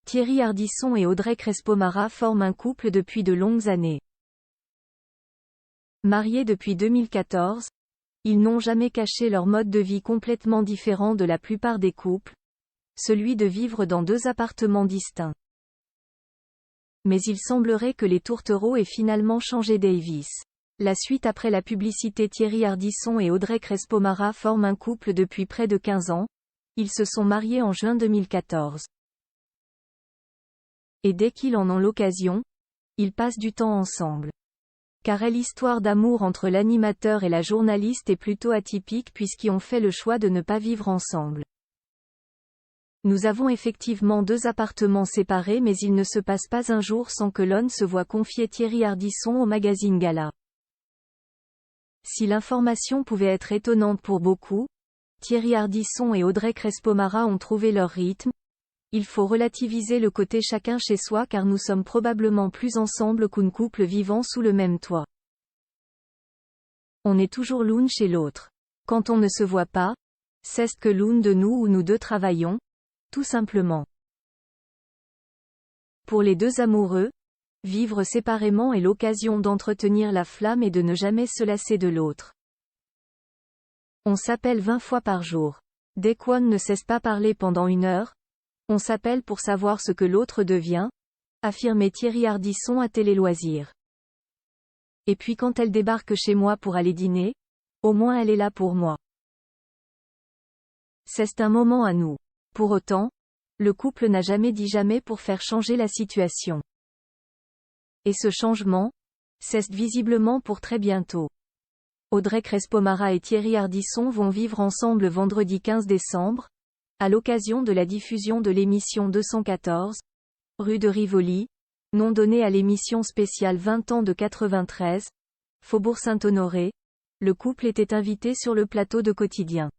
Thierry Ardisson et Audrey Crespo-Mara forment un couple depuis de longues années. Mariés depuis 2014, ils n'ont jamais caché leur mode de vie complètement différent de la plupart des couples, celui de vivre dans 2 appartements distincts. Mais il semblerait que les tourtereaux aient finalement changé Davis. La suite après la publicité. Thierry Ardisson et Audrey Crespo-Mara forment un couple depuis près de 15 ans, ils se sont mariés en juin 2014. Et dès qu'ils en ont l'occasion, ils passent du temps ensemble. Car l'histoire d'amour entre l'animateur et la journaliste est plutôt atypique puisqu'ils ont fait le choix de ne pas vivre ensemble. Nous avons effectivement 2 appartements séparés, mais il ne se passe pas un jour sans que l'on se voit confier Thierry Ardisson au magazine Gala. Si l'information pouvait être étonnante pour beaucoup, Thierry Ardisson et Audrey Crespo-Mara ont trouvé leur rythme. Il faut relativiser le côté chacun chez soi car nous sommes probablement plus ensemble qu'un couple vivant sous le même toit. On est toujours l'un chez l'autre. Quand on ne se voit pas, c'est que l'un de nous ou nous 2 travaillons, tout simplement. Pour les 2 amoureux, vivre séparément est l'occasion d'entretenir la flamme et de ne jamais se lasser de l'autre. On s'appelle 20 fois par jour. Dès qu'on ne cesse pas parler pendant 1 heure, on s'appelle pour savoir ce que l'autre devient, affirmait Thierry Ardisson à Télé Loisirs. Et puis quand elle débarque chez moi pour aller dîner, au moins elle est là pour moi. C'est un moment à nous. Pour autant, le couple n'a jamais dit jamais pour faire changer la situation. Et ce changement, c'est visiblement pour très bientôt. Audrey Crespo-Mara et Thierry Ardisson vont vivre ensemble vendredi 15 décembre, à l'occasion de la diffusion de l'émission 214, rue de Rivoli, nom donné à l'émission spéciale 20 ans de 93, Faubourg Saint-Honoré. Le couple était invité sur le plateau de Quotidien.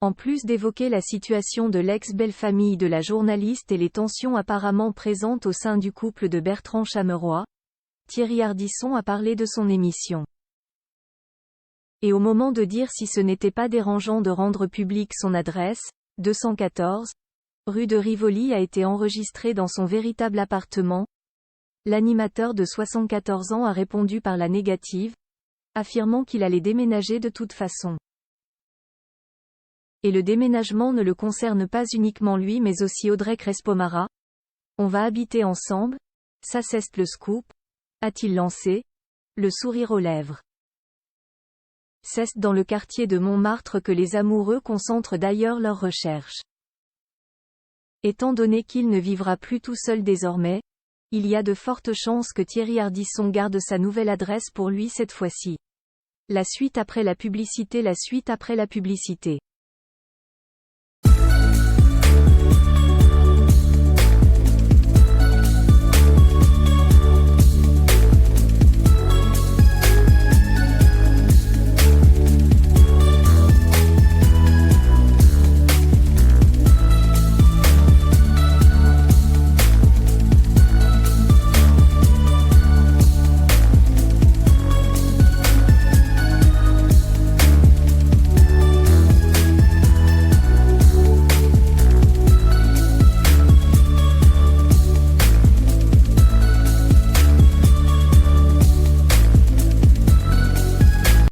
En plus d'évoquer la situation de l'ex-belle-famille de la journaliste et les tensions apparemment présentes au sein du couple de Bertrand Chameroy, Thierry Ardisson a parlé de son émission. Et au moment de dire si ce n'était pas dérangeant de rendre publique son adresse, 214, rue de Rivoli a été enregistrée dans son véritable appartement, l'animateur de 74 ans a répondu par la négative, affirmant qu'il allait déménager de toute façon. Et le déménagement ne le concerne pas uniquement lui mais aussi Audrey Crespo-Mara. On va habiter ensemble, ça c'est le scoop, a-t-il lancé, le sourire aux lèvres. C'est dans le quartier de Montmartre que les amoureux concentrent d'ailleurs leurs recherches. Étant donné qu'il ne vivra plus tout seul désormais, il y a de fortes chances que Thierry Ardisson garde sa nouvelle adresse pour lui cette fois-ci. La suite après la publicité.